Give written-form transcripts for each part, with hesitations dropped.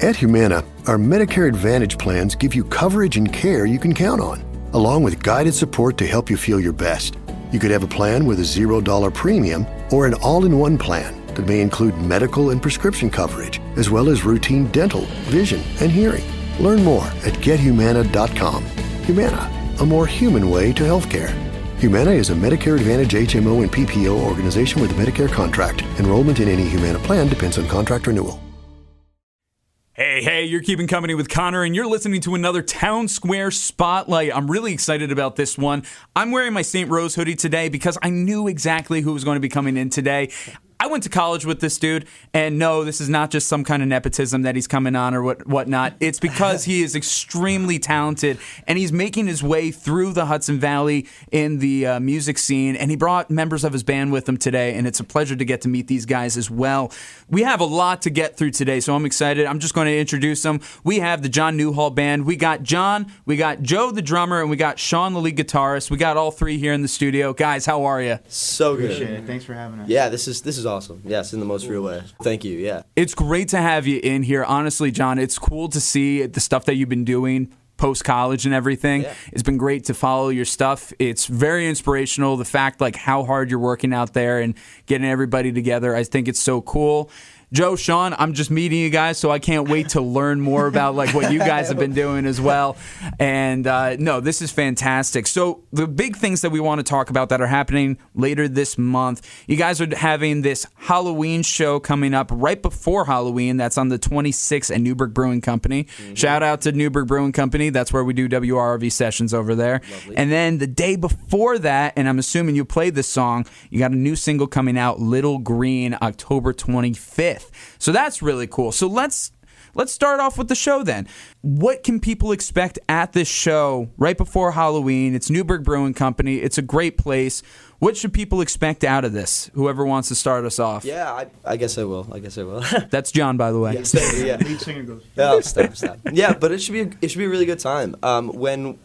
At Humana, our Medicare Advantage plans give you coverage and care you can count on, along with guided support to help you feel your best. You could have a plan with a $0 premium or an all-in-one plan that may include medical and prescription coverage, as well as routine dental, vision, and hearing. Learn more at gethumana.com. Humana, a more human way to healthcare. Humana is a Medicare Advantage HMO and PPO organization with a Medicare contract. Enrollment in any Humana plan depends on contract renewal. Hey, you're keeping company with Connor, and you're listening to another Town Square Spotlight. I'm really excited about this one. I'm wearing my St. Rose hoodie today because I knew exactly who was going to be coming in today. I went to college with this dude, and no, this is not just some kind of nepotism that he's coming on or whatnot. It's because he is extremely talented, and he's making his way through the Hudson Valley in the music scene, and he brought members of his band with him today, and it's a pleasure to get to meet these guys as well. We have a lot to get through today, so I'm excited. I'm just going to introduce them. We have the John Newhall Band. We got John, we got Joe the drummer, and we got Sean the lead guitarist. We got all three here in the studio. Guys, how are you? So good. Appreciate it. Thanks for having us. Yeah, this is awesome. Yes, in the most real way. Thank you. Yeah. It's great to have you in here. Honestly, John, it's cool to see the stuff that you've been doing post-college and everything. Yeah. It's been great to follow your stuff. It's very inspirational, the fact like how hard you're working out there and getting everybody together. I think it's so cool. Joe, Sean, I'm just meeting you guys, so I can't wait to learn more about like what you guys have been doing as well. And no, this is fantastic. So the big things that we want to talk about that are happening later this month, you guys are having this Halloween show coming up right before Halloween. That's on the 26th at Newburgh Brewing Company. Mm-hmm. Shout out to Newburgh Brewing Company. That's where we do WRV sessions over there. Lovely. And then the day before that, and I'm assuming you played this song, you got a new single coming out, Little Green, October 25th. So that's really cool. So let's start off with the show then. What can people expect at this show right before Halloween? It's Newburgh Brewing Company. It's a great place. What should people expect out of this? Whoever wants to start us off. Yeah, I guess I will. That's John, by the way. Yes, yeah. Lead singer goes. Oh, stop. Yeah, but it should be a really good time. When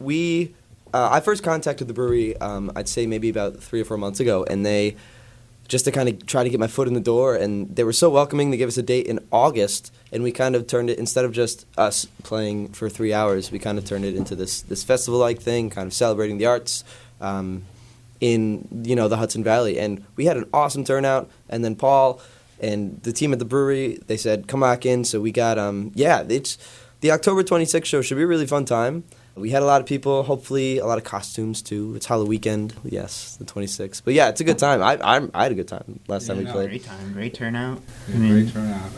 I first contacted the brewery, I'd say maybe about 3 or 4 months ago, and they just to kind of try to get my foot in the door, and they were so welcoming. They gave us a date in August, and we kind of turned it, instead of just us playing for 3 hours, we kind of turned it into this festival-like thing, kind of celebrating the arts in the Hudson Valley. And we had an awesome turnout, and then Paul and the team at the brewery, they said, come back in. So we got, it's the October 26th show should be a really fun time. We had a lot of people, hopefully a lot of costumes too. It's Halloween weekend, yes, the 26th. But yeah, it's a good time. I had a good time last time we played. Great time, great turnout. Yeah, great turnout.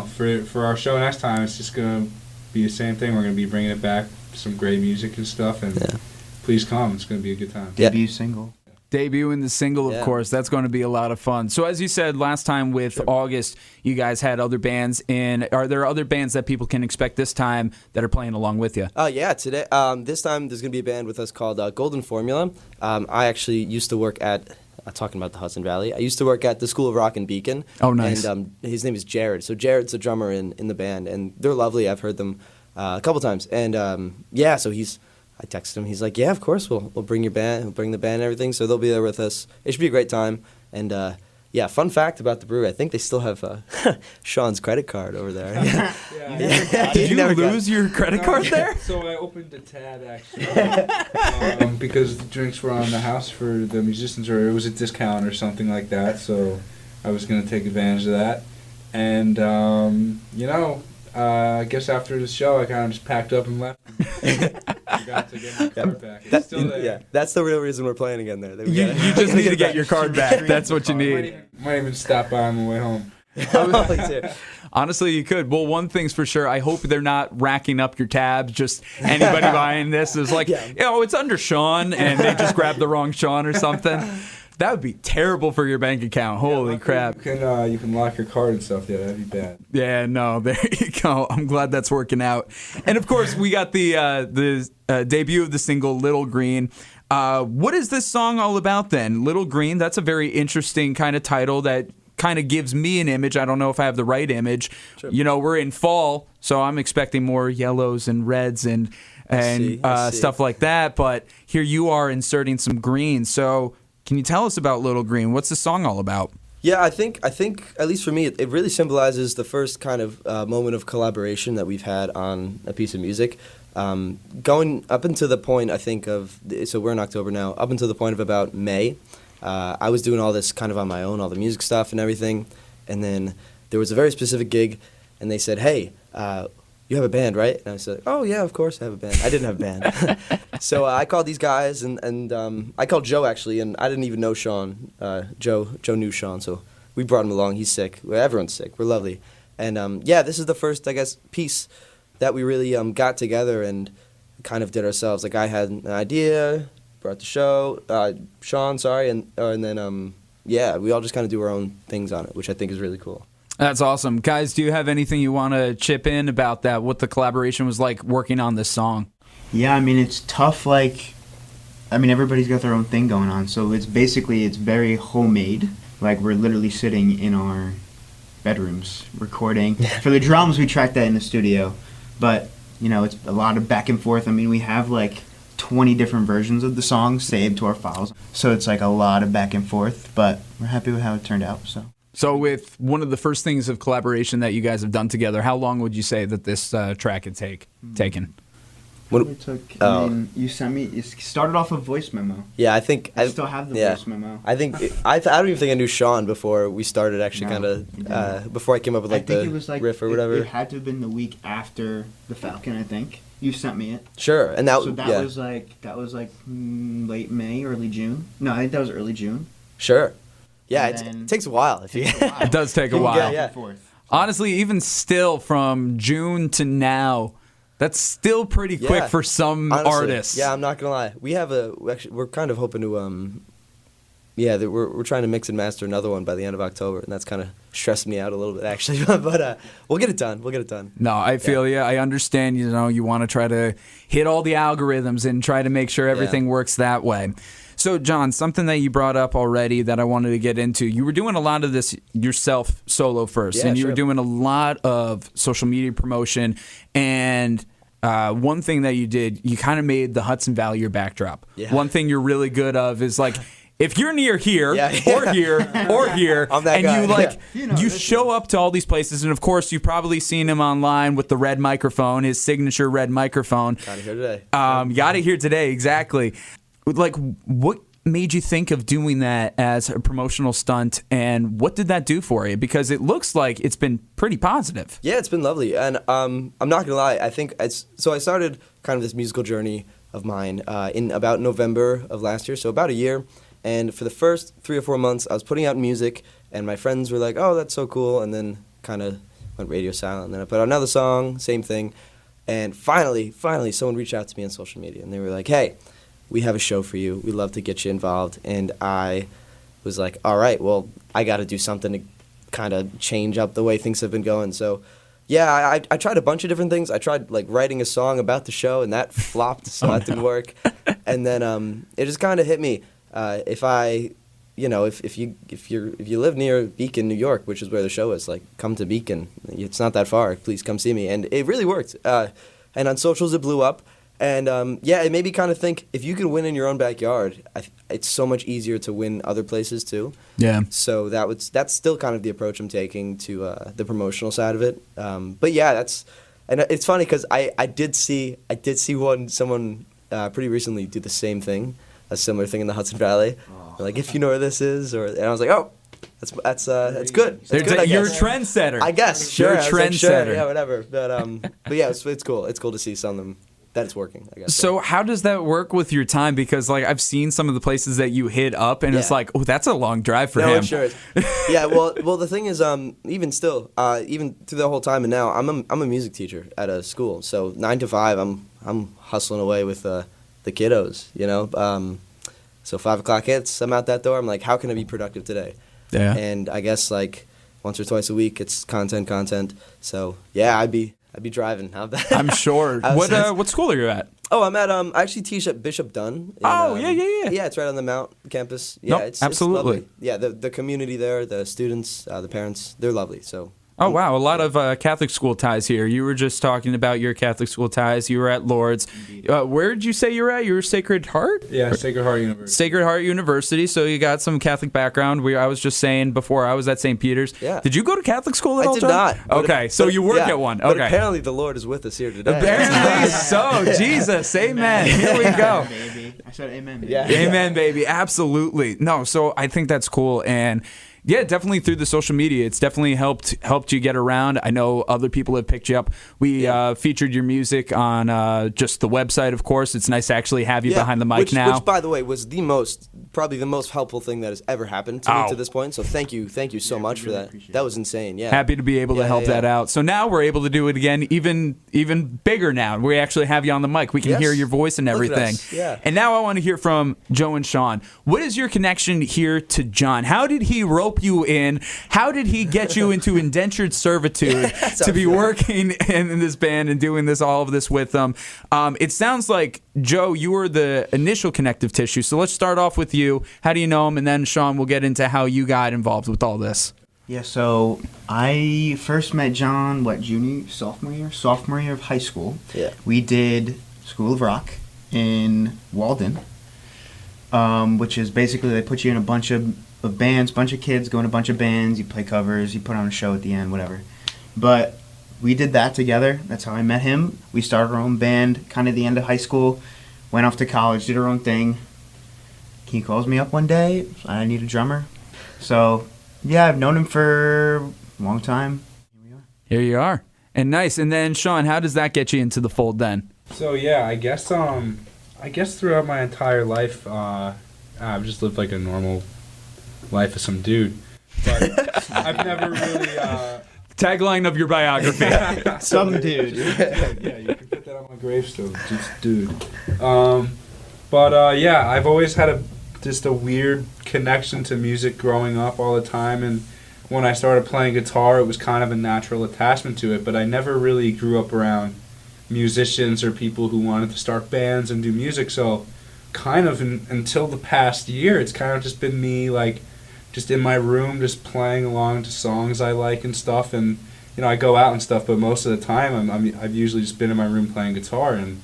For our show next time, it's just gonna be the same thing. We're gonna be bringing it back, some great music and stuff, and please come. It's gonna be a good time. Debut single. Debuting the single, of course. That's going to be a lot of fun. So as you said last time with August, you guys had other bands in. Are there other bands that people can expect this time that are playing along with you? Yeah, today. This time there's going to be a band with us called Golden Formula. I actually used to work at, talking about the Hudson Valley, I used to work at the School of Rock in Beacon. Oh, nice. And his name is Jared. So Jared's a drummer in the band, and they're lovely. I've heard them a couple times. And so I texted him. He's like, yeah, of course, we'll bring your band. We'll bring the band and everything. So they'll be there with us. It should be a great time. And fun fact about the brewery, I think they still have Sean's credit card over there. Did you lose your credit card there? So I opened a tab actually because the drinks were on the house for the musicians, or it was a discount or something like that. So I was going to take advantage of that. And I guess after the show, I kind of just packed up and left. Forgot to get my card back. It's still there. Yeah, that's the real reason we're playing again there. You just need to get your card back. That's what you need. Might even stop by on the way home. Honestly, you could. Well, one thing's for sure. I hope they're not racking up your tabs. Just anybody buying this is like, it's under Sean, and they just grabbed the wrong Sean or something. That would be terrible for your bank account. Holy crap. You can lock your card and stuff. Yeah, that'd be bad. Yeah, no, there you go. I'm glad that's working out. And, of course, we got the debut of the single, Little Green. What is this song all about then? Little Green, that's a very interesting kind of title that kind of gives me an image. I don't know if I have the right image. Sure. We're in fall, so I'm expecting more yellows and reds and stuff like that. But here you are inserting some green. So can you tell us about Little Green? What's the song all about? Yeah, I think at least for me, it really symbolizes the first kind of moment of collaboration that we've had on a piece of music. Going up until the point, I think so we're in October now. Up until the point of about May, I was doing all this kind of on my own, all the music stuff and everything. And then there was a very specific gig, and they said, "Hey, you have a band, right?" And I said, "Oh yeah, of course I have a band." I didn't have a band. So I called these guys, and I called Joe actually, and I didn't even know Sean. Joe knew Sean, so we brought him along. He's sick. Everyone's sick. We're lovely. And yeah, this is the first, I guess, piece that we really got together and kind of did ourselves. Like I had an idea, brought the show, Sean, sorry, and then yeah, we all just kind of do our own things on it, which I think is really cool. That's awesome. Guys, do you have anything you want to chip in about that, what the collaboration was like working on this song? Yeah, I mean, it's tough, everybody's got their own thing going on, so it's very homemade. Like, we're literally sitting in our bedrooms recording. For the drums, we tracked that in the studio, but, it's a lot of back and forth. I mean, we have, 20 different versions of the song saved to our files, so it's, a lot of back and forth, but we're happy with how it turned out, so. So with one of the first things of collaboration that you guys have done together, how long would you say that this track had taken? You sent me. You started off a voice memo. Yeah, I think I still have the voice memo. I think I don't even think I knew Sean before we started. Actually, before I came up with the riff or whatever. It had to have been the week after the Falcon. I think you sent me it. Sure, and that was late May, early June. No, I think that was early June. Sure. Yeah, it takes a while. It does take a while. Yeah. Honestly, even still from June to now, that's still pretty quick for some artists. Yeah, I'm not gonna lie. We're kind of hoping to we're trying to mix and master another one by the end of October, and that's kind of stressed me out a little bit actually. But we'll get it done. No, I feel you. I understand. You want to try to hit all the algorithms and try to make sure everything works that way. So, John, something that you brought up already that I wanted to get into, you were doing a lot of this yourself solo first, and you were doing a lot of social media promotion, and one thing that you did, you kind of made the Hudson Valley your backdrop. Yeah. One thing you're really good of is if you're near here or here or here, and you show up to all these places, and of course you've probably seen him online with the red microphone, his signature red microphone. Got it here today. Got it here today, exactly. What made you think of doing that as a promotional stunt, and what did that do for you? Because it looks like it's been pretty positive. Yeah, it's been lovely, and I'm not gonna lie. I think I started kind of this musical journey of mine in about November of last year, so about a year. And for the first 3 or 4 months, I was putting out music, and my friends were like, "Oh, that's so cool," and then kind of went radio silent. And then I put out another song, same thing, and finally, someone reached out to me on social media, and they were like, "Hey, we have a show for you. We'd love to get you involved." And I was like, all right, well, I got to do something to kind of change up the way things have been going. So, yeah, I tried a bunch of different things. I tried, writing a song about the show, and that flopped, so that didn't work. And then it just kind of hit me. If you live near Beacon, New York, which is where the show is, come to Beacon. It's not that far. Please come see me. And it really worked. And on socials, it blew up. And it made me kind of think, if you can win in your own backyard, it's so much easier to win other places too. Yeah. So that's still kind of the approach I'm taking to the promotional side of it. But yeah, and it's funny because I did see someone pretty recently do the same thing, a similar thing in the Hudson Valley. If you know where this is, and I was like, oh. That's good. That's good, you're a trendsetter. I guess. Sure. You're a trendsetter. Yeah, whatever. But yeah, it's cool. It's cool to see some of them. That it's working, I guess. So how does that work with your time? Because I've seen some of the places that you hit up, and it's oh, that's a long drive for him. It sure is. Yeah, well, the thing is, even still, even through the whole time, and now I'm a music teacher at a school. So 9 to 5, I'm hustling away with the kiddos. So 5 o'clock hits, I'm out that door. I'm like, how can I be productive today? Yeah. And I guess once or twice a week, it's content. So yeah, I'd be driving. I'm sure. What school are you at? Oh, I'm at I actually teach at Bishop Dunn. Yeah. Yeah, it's right on the Mount campus. Yeah, absolutely. It's lovely. Yeah, the community there, the students, the parents, they're lovely. So Oh, wow. A lot of Catholic school ties here. You were just talking about your Catholic school ties. You were at Lourdes. Where did you say you were at? You were Sacred Heart? Yeah, Sacred Heart University. Sacred Heart University. So you got some Catholic background. I was just saying before, I was at St. Peter's. Yeah. Did you go to Catholic school at all, I did John? not. Okay, so you work at one. But Okay. apparently the Lord is with us here today. Apparently so. Jesus. Amen. Here we go. Baby. I said amen, baby. Yeah. Amen, baby. Absolutely. No, so I think that's cool. And yeah, definitely through the social media, it's definitely helped you get around. I know other people have picked you up. We featured your music on just the website, of course. It's nice to actually have you behind the mic now. Which, by the way, was probably the most helpful thing that has ever happened to me to this point. So thank you so much for that. That was insane. Yeah, happy to be able to help that out. So now we're able to do it again, even bigger now. We actually have you on the mic. We can hear your voice and everything. Yeah. And now I want to hear from Joe and Sean. What is your connection here to John? How did he rope you in? How did he get you into indentured servitude to be working in this band and doing all of this with them? It sounds like, Joe, you were the initial connective tissue. So let's start off with you. How do you know him? And then, Sean, we'll get into how you got involved with all this. Yeah, so I first met John, sophomore year of high school. Yeah. We did School of Rock in Walden, which is basically they put you in a bunch of bands, bunch of kids go in a bunch of bands, you play covers, you put on a show at the end, whatever. But we did that together. That's how I met him. We started our own band kind of the end of high school, went off to college, did our own thing. He calls me up one day, I need a drummer. So, yeah, I've known him for a long time. Here we are. Here you are. And nice. And then, Sean, how does that get you into the fold then? So yeah, I guess throughout my entire life, I've just lived like a normal life of some dude. But I've never really Tagline of your biography. Some dude. Yeah, you can put that on my gravestone. Just dude. But yeah, I've always had just a weird connection to music growing up all the time, and when I started playing guitar, it was kind of a natural attachment to it, but I never really grew up around musicians or people who wanted to start bands and do music, so kind of until the past year, it's kind of just been me, like, just in my room, just playing along to songs I like and stuff, and, you know, I go out and stuff, but most of the time, I've usually just been in my room playing guitar, and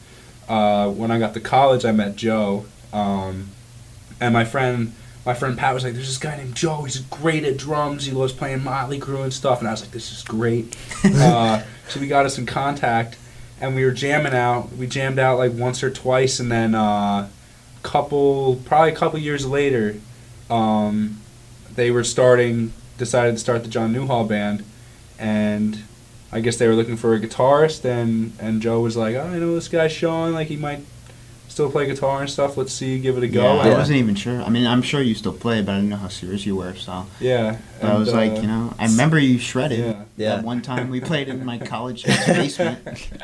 when I got to college, I met Joe, and my friend Pat was like, there's this guy named Joe, he's great at drums, he loves playing Motley Crue and stuff, and I was like, this is great. So we got us in contact, and we were jamming out. We jammed out like once or twice, and then probably a couple years later, they were decided to start the John Newhall Band, and I guess they were looking for a guitarist, and Joe was like, oh, I know this guy Sean, like he might still play guitar and stuff, let's see, give it a go. Yeah, I wasn't even sure. I mean, I'm sure you still play, but I didn't know how serious you were, so. Yeah. But I was like, you know, I remember you shredded. Yeah. That one time we played in my college basement.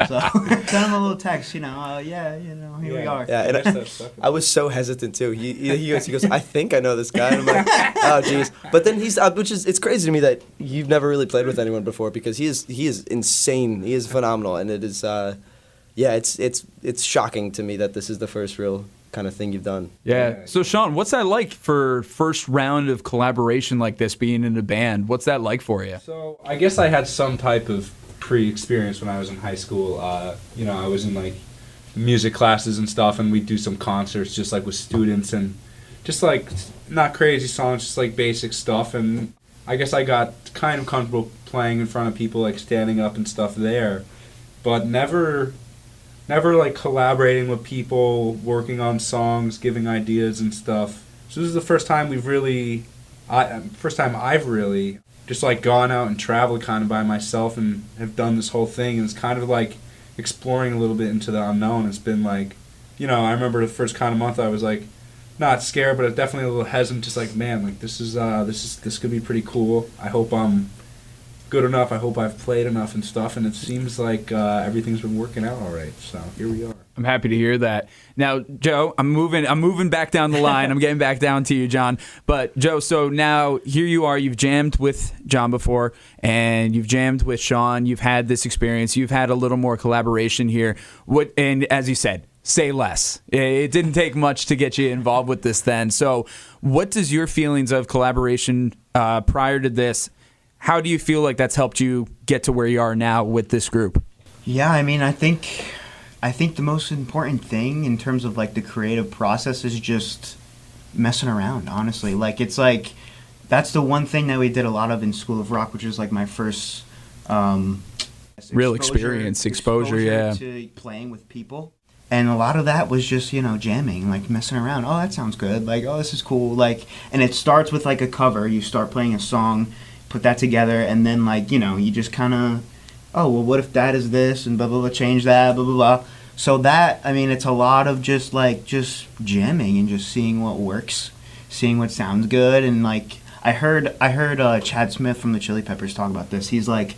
So, sent him a little text, you know, here we are. Yeah, and I was so hesitant too. He goes, I think I know this guy. And I'm like, oh, jeez. But then it's crazy to me that you've never really played with anyone before, because he is insane. He is phenomenal, and it is, it's shocking to me that this is the first real kind of thing you've done. Yeah. So, Sean, what's that like for first round of collaboration like this, being in a band? What's that like for you? So, I guess I had some type of pre-experience when I was in high school. You know, I was in, like, music classes and stuff, and we'd do some concerts just, like, with students, and just, like, not crazy songs, just, like, basic stuff, and I guess I got kind of comfortable playing in front of people, like, standing up and stuff there, but never like collaborating with people, working on songs, giving ideas and stuff. So this is the first time I've really just like gone out and traveled kind of by myself and have done this whole thing. And it's kind of like exploring a little bit into the unknown. It's been like, you know, I remember the first kind of month I was like, not scared, but definitely a little hesitant. Just like, man, like this could be pretty cool. I hope I'm good enough. I hope I've played enough and stuff, and it seems like everything's been working out all right. So here we are. I'm happy to hear that. Now, Joe, I'm moving back down the line. I'm getting back down to you, John. But Joe, so now here you are. You've jammed with John before, and you've jammed with Sean. You've had this experience. You've had a little more collaboration here. And as you said, say less. It didn't take much to get you involved with this then. So what does your feelings of collaboration prior to this? how do you feel like that's helped you get to where you are now with this group? Yeah, I mean, I think the most important thing in terms of like the creative process is just messing around, honestly. Like, it's like, that's the one thing that we did a lot of in School of Rock, which was like my first Real exposure, yeah. to playing with people. And a lot of that was just, jamming, like messing around. Oh, that sounds good. Like, oh, this is cool. Like, and it starts with like a cover. You start playing a song, put that together, and then like, you just kind of, oh, well, what if that is this, and blah, blah, blah, change that, blah, blah, blah. So that, I mean, it's a lot of just jamming and just seeing what works, seeing what sounds good. And like, I heard Chad Smith from the Chili Peppers talk about this. He's like,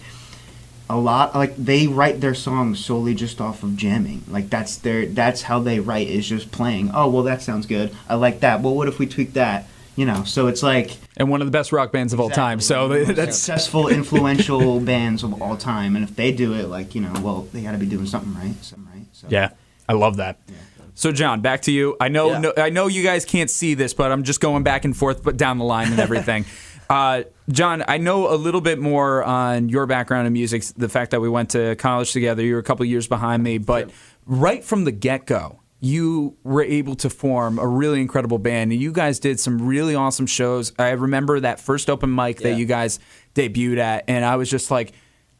a lot, like, they write their songs solely just off of jamming. Like, that's how they write, is just playing. Oh, well, that sounds good. I like that. Well, what if we tweak that? So it's like... And one of the best rock bands of all time. So that's successful, influential bands of all time. And if they do it, like, well, they got to be doing something right. So. Yeah, I love that. Yeah. So, John, back to you. I know you guys can't see this, but I'm just going back and forth but down the line and everything. John, I know a little bit more on your background in music, the fact that we went to college together. You were a couple years behind me, but right from the get-go, you were able to form a really incredible band, and you guys did some really awesome shows. I remember that first open mic that you guys debuted at, and I was just like,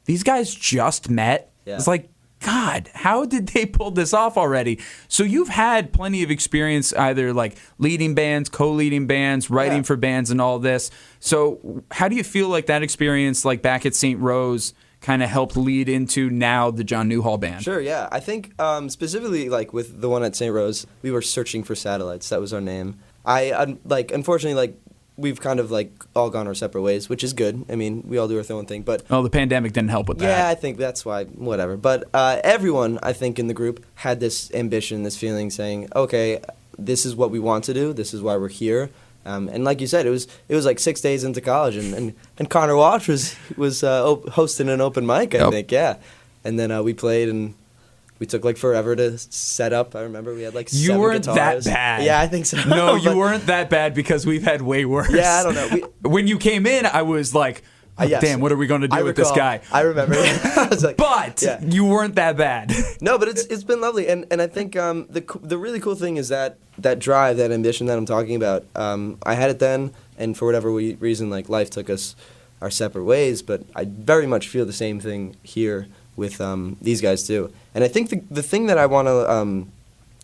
these guys just met? Yeah. It's like, God, how did they pull this off already? So you've had plenty of experience either like leading bands, co-leading bands, writing for bands and all this. So how do you feel like that experience like back at St. Rose kind of helped lead into now the John Newhall Band? Sure, yeah. I think specifically like with the one at St. Rose, we were searching for satellites. That was our name. Unfortunately, we've kind of all gone our separate ways, which is good. I mean, we all do our own thing, but the pandemic didn't help with that. Yeah, I think that's why. Whatever. But everyone, I think, in the group had this ambition, this feeling, saying, "Okay, this is what we want to do. This is why we're here." And like you said, it was like 6 days into college, and Connor Walsh was hosting an open mic, I think, yeah. And then we played and. We took forever to set up. I remember we had you 7 weren't guitars. that bad. Yeah, I think so. No, you weren't that bad because we've had way worse. Yeah, I don't know. When you came in, I was like, damn, what are we going to do with this guy? I remember. I was like, but you weren't that bad. No, but it's been lovely, and I think the really cool thing is that drive, that ambition that I'm talking about. I had it then, and for whatever reason, life took us our separate ways. But I very much feel the same thing here with these guys too. And I think the thing that I want to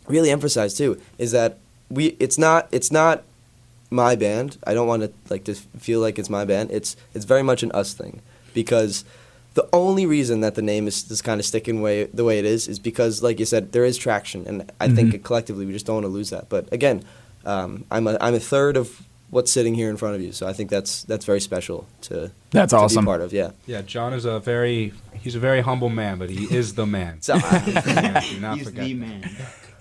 really emphasize too is that it's not my band. I don't want to feel like it's my band. It's very much an us thing, because the only reason that the name is kind of sticking the way it is because, like you said, there is traction, and I think collectively we just don't want to lose that. But again, I'm a third of what's sitting here in front of you, so I think that's very special to awesome. be part of. Yeah. Yeah, John is a very humble man, but he is the man. So, Do not He's forget the that. man.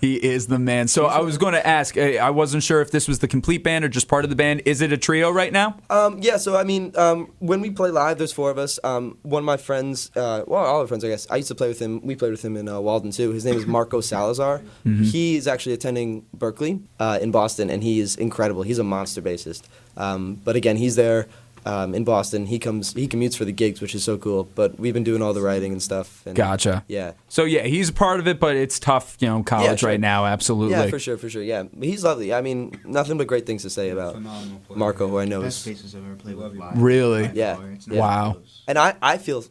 He is the man. So I was going to ask, I wasn't sure if this was the complete band or just part of the band. Is it a trio right now? Yeah, so I mean, when we play live, there's 4 of us. One of my friends, all our friends, I guess, I used to play with him. We played with him in Walden, too. His name is Marco Salazar. He's actually attending Berkeley in Boston, and he is incredible. He's a monster bassist. But again, he's there in Boston. He commutes for the gigs, which is so cool. But we've been doing all the writing and stuff. And, Gotcha. Yeah. So yeah, he's a part of it, but it's tough, college sure. right now. Absolutely. Yeah, for sure. Yeah, he's lovely. I mean, nothing but great things to say about Phenomenal player. Marco, who I know Best is. bassist I've ever played with live. Really? Yeah. It's not Wow. close. And I feel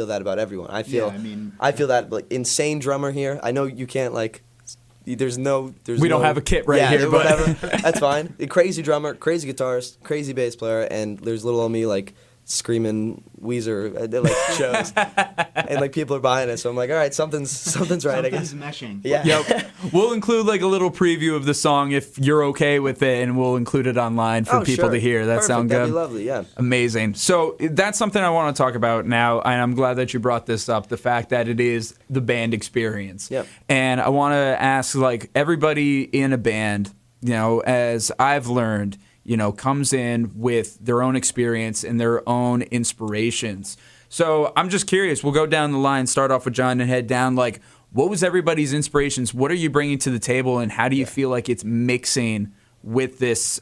that about everyone. I feel that insane drummer here. I know you can't we don't have a kit right here, but whatever. That's fine. A crazy drummer, crazy guitarist, crazy bass player, and there's little old me screaming Weezer at shows, and people are buying it. So I'm like, all right, something's right. I guess. Something's meshing. Yeah. Yep. We'll include a little preview of the song if you're okay with it, and we'll include it online for people to hear. That sound good? That'd be lovely. Yeah. Amazing. So that's something I want to talk about now, and I'm glad that you brought this up. The fact that it is the band experience. Yep. And I want to ask, everybody in a band, as I've learned, comes in with their own experience and their own inspirations. So I'm just curious. We'll go down the line, start off with John and head down. What was everybody's inspirations? What are you bringing to the table, and how do you feel like it's mixing with this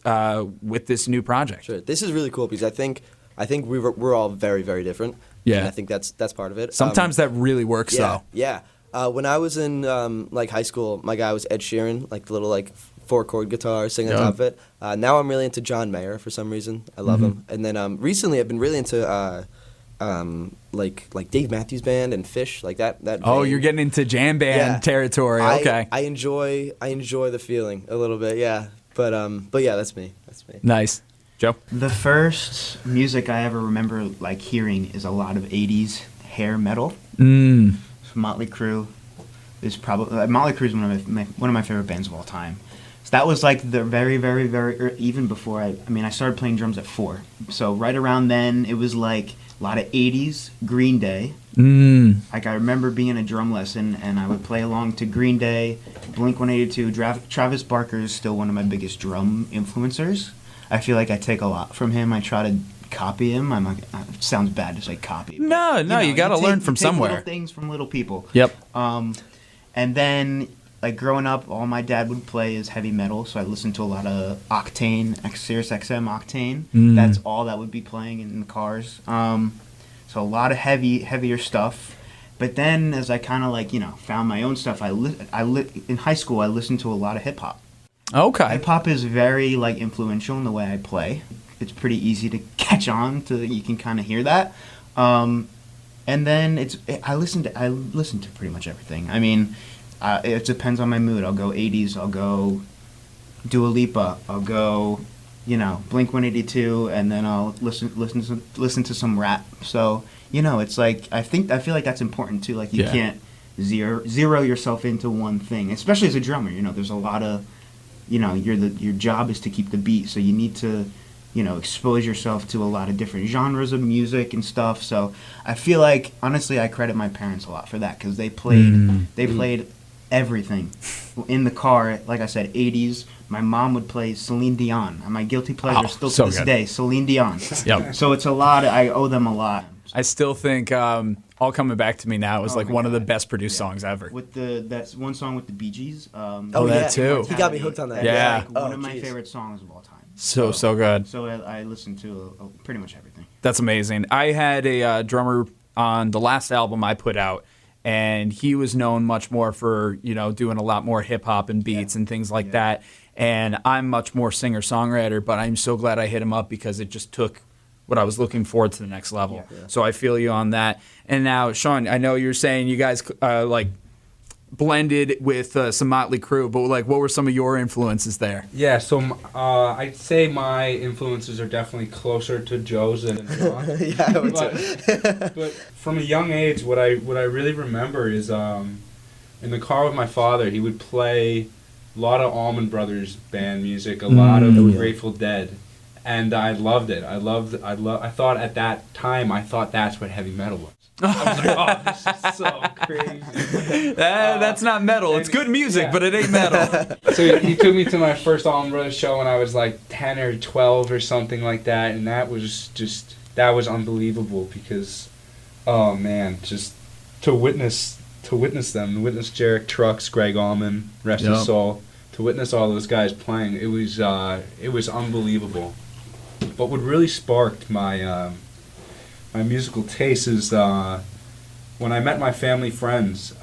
new project? Sure. This is really cool because I think I think we're all very, very different. Yeah. And I think that's part of it. Sometimes that really works, though. Yeah. When I was in like high school, my guy was Ed Sheeran, like the little like 4-chord guitar, singing on top of it. Now I'm really into John Mayer for some reason. I love him. And then recently I've been really into like Dave Matthews Band and Fish, like that. Oh, vein. you're getting into jam band territory. Okay. I enjoy the feeling a little bit, yeah. But yeah, that's me. Nice. Joe? The first music I ever remember like hearing is a lot of 80s hair metal. Motley Crue is probably Motley Crue is one of my favorite bands of all time. So that was like the very, very, very even before I started playing drums at 4. So right around then it was like a lot of 80s Green Day. Like I remember being in a drum lesson and I would play along to Green Day, Blink-182. Travis Barker is still one of my biggest drum influencers. I feel like I take a lot from him. I try to copy him. I'm like, it sounds bad to say copy. But, No, you got to learn from somewhere. Little things from little people. Yep. And then, like growing up, all my dad would play is heavy metal, so I listened to a lot of Octane, Sirius XM Octane. That's all that would be playing in the cars. So a lot of heavier stuff. But then, as I kind of like found my own stuff, in high school I listened to a lot of hip hop. Okay. Hip hop is very like influential in the way I play. It's pretty easy to catch on to. You can kind of hear that. And then I listen to pretty much everything. I mean, it depends on my mood. I'll go 80s. I'll go Dua Lipa. I'll go, Blink-182, and then I'll listen to some rap. So it's like I feel like that's important too. Like you can't zero yourself into one thing, especially as a drummer. There's a lot of your job is to keep the beat, so you need to expose yourself to a lot of different genres of music and stuff. So I feel like honestly I credit my parents a lot for that, because they played everything in the car. Like I said, 80s. My mom would play Celine Dion. My guilty pleasure still to this day, Celine Dion. Yep. So it's a lot. I owe them a lot. I still think All Coming Back to Me Now is like one of the best produced songs ever. With that's one song with the Bee Gees. That too. He got me hooked on that. Yeah. One of my favorite songs of all time. So good. So I listen to pretty much everything. That's amazing. I had a drummer on the last album I put out, and he was known much more for doing a lot more hip hop and beats and things like that. And I'm much more singer songwriter, but I'm so glad I hit him up because it just took what I was looking forward to the next level. Yeah. So I feel you on that. And now, Sean, I know you're saying you guys like blended with some Motley Crue, but like, what were some of your influences there? Yeah, so I'd say my influences are definitely closer to Joe's than John. Yeah, I would say. But from a young age, what I really remember is in the car with my father, he would play a lot of Allman Brothers band music, a lot of Grateful Dead. And I loved it. I thought at that time, that's what heavy metal was. I was like, oh, this is so crazy. That's not metal. It's good music, but it ain't metal. So he took me to my first Allman Brothers show when I was like 10 or 12 or something like that. And that was unbelievable because, oh man, just to witness them, witness Jarek Trucks, Greg Allman, rest his soul, to witness all those guys playing, it was unbelievable. But what really sparked my my musical taste is when I met my family friends.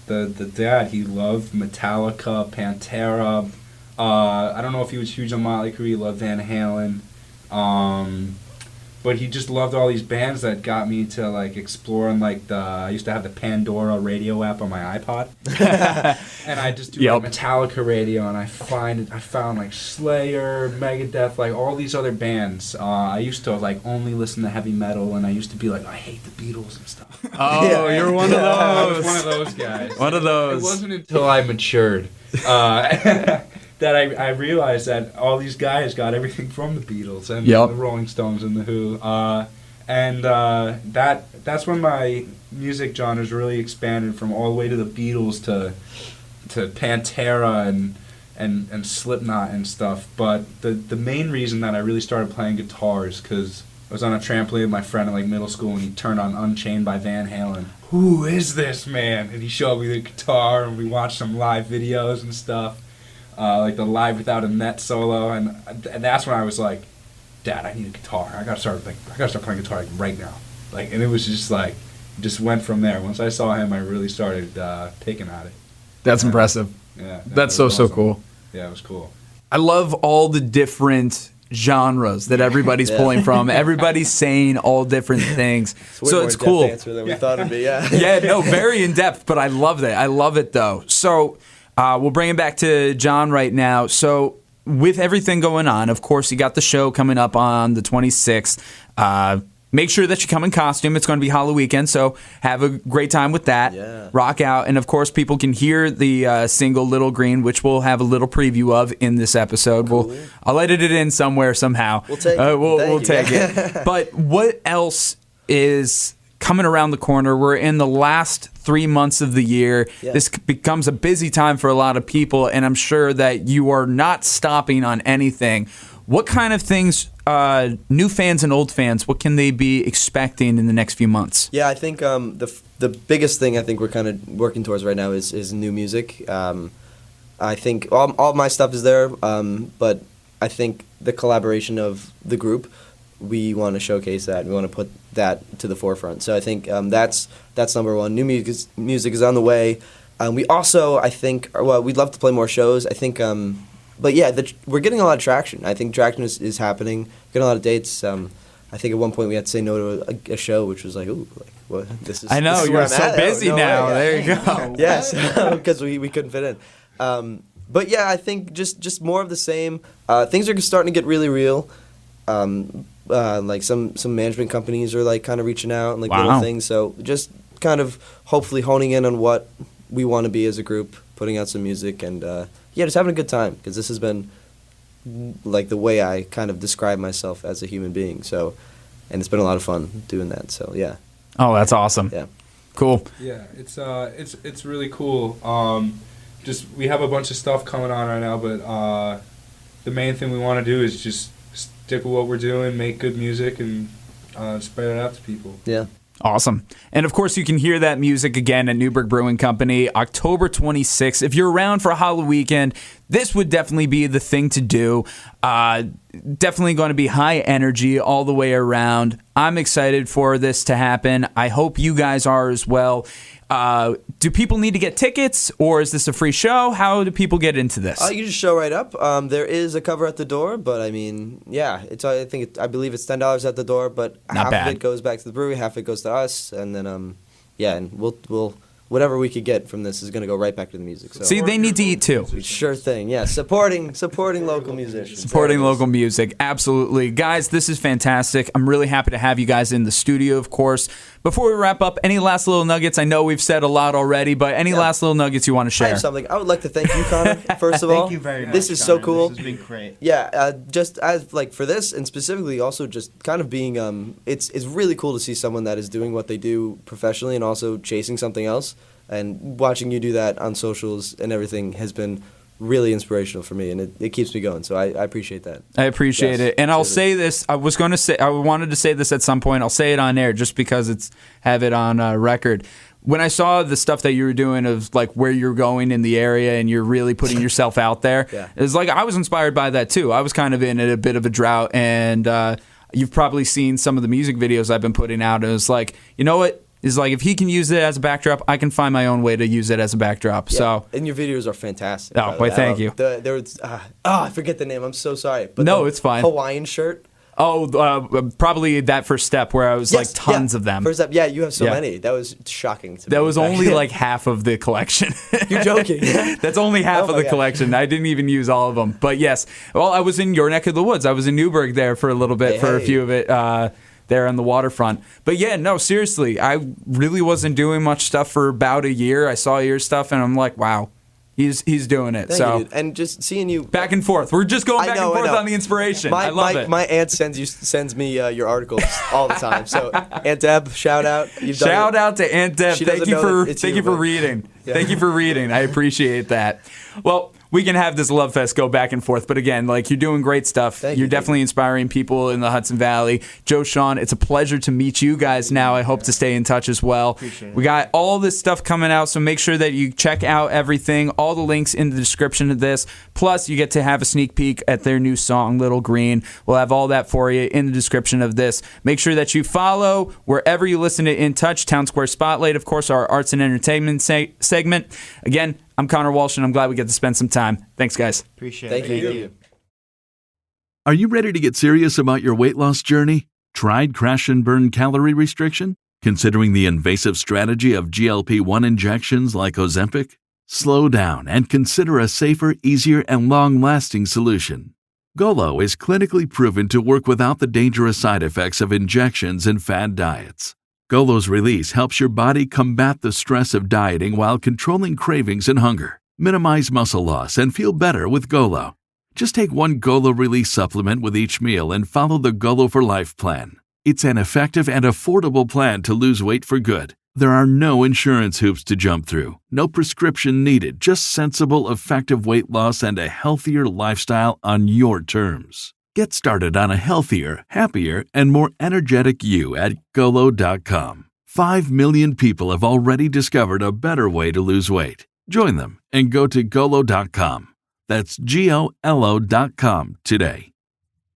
The dad, he loved Metallica, Pantera. I don't know if he was huge on Motley Crue. He loved Van Halen. But he just loved all these bands that got me to like explore. And like I used to have the Pandora radio app on my iPod, and I just do like Metallica radio, and I found like Slayer, Megadeth, like all these other bands. I used to like only listen to heavy metal, and I used to be like, I hate the Beatles and stuff. Oh, you're one of those. I was one of those guys. One of those. It wasn't until I matured that I realized that all these guys got everything from the Beatles and the Rolling Stones and the Who, and that's when my music genres really expanded from all the way to the Beatles to Pantera and Slipknot and stuff. But the main reason that I really started playing guitar is because I was on a trampoline with my friend in like middle school, and he turned on Unchained by Van Halen. Who is this man? And he showed me the guitar, and we watched some live videos and stuff. Like the Live Without a Net solo, and that's when I was like, Dad, I need a guitar. I gotta start playing guitar like right now. Like, and it was just like, just went from there. Once I saw him, I really started taking at it. That's impressive. Yeah, That's was so awesome. cool. Yeah, it was cool. I love all the different genres that everybody's pulling from. Everybody's saying all different things. So it's cool. Answer than we thought it'd be. Yeah. Yeah, no, very in depth, but I love that. I love it though. So we'll bring it back to John right now. So with everything going on, of course, you got the show coming up on the 26th. Make sure that you come in costume. It's going to be Halloween weekend, so have a great time with that. Yeah. Rock out. And, of course, people can hear the single Little Green, which we'll have a little preview of in this episode. Cool. I'll edit it in somewhere somehow. We'll take it. We'll take it. But what else is coming around the corner? We're in the last 3 months of the year. Yeah. This becomes a busy time for a lot of people, and I'm sure that you are not stopping on anything. What kind of things, new fans and old fans, what can they be expecting in the next few months? Yeah, I think the biggest thing I think we're kind of working towards right now is new music. I think all my stuff is there, but I think the collaboration of the group, we want to showcase that. We want to put that to the forefront. So I think that's number one. New music is on the way. We also, I think, we'd love to play more shows. I think. But yeah, we're getting a lot of traction. I think traction is happening. Getting a lot of dates. I think at one point we had to say no to a show, which was like, ooh, like what? This is. I know, this is you're where I'm so at. busy No now. way. There you go. Yes, because we couldn't fit in. But yeah, I think just more of the same. Things are starting to get really real. Like some management companies are like kind of reaching out and like little things. So just kind of hopefully honing in on what we want to be as a group, putting out some music and. Yeah, just having a good time because this has been like the way I kind of describe myself as a human being. So, and it's been a lot of fun doing that. So, yeah. Oh, that's awesome. Yeah. Cool. Yeah, it's really cool. Just we have a bunch of stuff coming on right now, but the main thing we want to do is just stick with what we're doing, make good music, and spread it out to people. Yeah. Awesome. And, of course, you can hear that music again at Newburgh Brewing Company, October 26th. If you're around for Halloween weekend, this would definitely be the thing to do. Definitely going to be high energy all the way around. I'm excited for this to happen. I hope you guys are as well. Do people need to get tickets, or is this a free show? How do people get into this? You just show right up. There is a cover at the door, but I mean, yeah, I believe it's $10 at the door, but Not half bad. of it goes back to the brewery, half of it goes to us, and then yeah, and we'll whatever we could get from this is going to go right back to the music. So. See, they need to eat too. Sure thing. Yeah, supporting local musicians. Supporting local music. Absolutely. Guys, this is fantastic. I'm really happy to have you guys in the studio, of course. Before we wrap up, any last little nuggets? I know we've said a lot already, but any last little nuggets you want to I share? have something. I would like to thank you, Connor, first of all. Thank you very much. This is Connor. so cool. This has been great. Yeah, just as like for this and specifically also just kind of being it's really cool to see someone that is doing what they do professionally and also chasing something else. And watching you do that on socials and everything has been really inspirational for me, and it keeps me going. So I appreciate that. I appreciate Yes, it. And I'll absolutely. say this. I wanted to say this at some point. I'll say it on air just because have it on record. When I saw the stuff that you were doing of like where you're going in the area and you're really putting yourself out there, Yeah. it was like I was inspired by that too. I was kind of in a bit of a drought, and you've probably seen some of the music videos I've been putting out. And it was like, you know what? Is like if he can use it as a backdrop, I can find my own way to use it as a backdrop. Yeah. So and your videos are fantastic. Oh, by the why, way. thank you. There was I forget the name. I'm so sorry. But No, the it's fine. Hawaiian shirt. probably that first step where I was like tons of them. First step, yeah, you have so Yeah. many. That was shocking to me. That was only like half of the collection. You're joking. That's only half Oh of my the gosh. collection. I didn't even use all of them. But yes, well, I was in your neck of the woods. I was in Newburgh there for a little bit, for a Hey. few of it there on the waterfront. But yeah, no, seriously, I really wasn't doing much stuff for about a year. I saw your stuff and I'm like, wow, he's doing it. Thank so you, dude. And just seeing you back and forth. We're just going I back know, and I forth know. on the inspiration. My, I love my, it. my aunt sends me your articles all the time. So Aunt Deb, shout out. You've done Shout it. out to Aunt Deb. She Thank doesn't you know for that it's thank you, you for but- reading. Yeah. Thank you for reading. I appreciate that. Well, we can have this love fest go back and forth. But again, like, you're doing great stuff. Thank You're you. definitely inspiring people in the Hudson Valley. Joe, Sean, it's a pleasure to meet you guys now. I hope to stay in touch as well. Appreciate it. We got all this stuff coming out, so make sure that you check out everything. All the links in the description of this. Plus, you get to have a sneak peek at their new song, Little Green. We'll have all that for you in the description of this. Make sure that you follow wherever you listen to In Touch, Town Square Spotlight, of course, our arts and entertainment segment. Again, I'm Connor Walsh, and I'm glad we get to spend some time. Thanks, guys. Appreciate Thank it. you. Are you ready to get serious about your weight loss journey? Tried crash and burn calorie restriction? Considering the invasive strategy of GLP-1 injections like Ozempic? Slow down and consider a safer, easier, and long-lasting solution. Golo is clinically proven to work without the dangerous side effects of injections and fad diets. Golo's release helps your body combat the stress of dieting while controlling cravings and hunger. Minimize muscle loss and feel better with Golo. Just take one Golo Release supplement with each meal and follow the Golo for Life plan. It's an effective and affordable plan to lose weight for good. There are no insurance hoops to jump through, no prescription needed, just sensible, effective weight loss and a healthier lifestyle on your terms. Get started on a healthier, happier, and more energetic you at Golo.com. 5 million people have already discovered a better way to lose weight. Join them and go to Golo.com. That's GOLO.com today.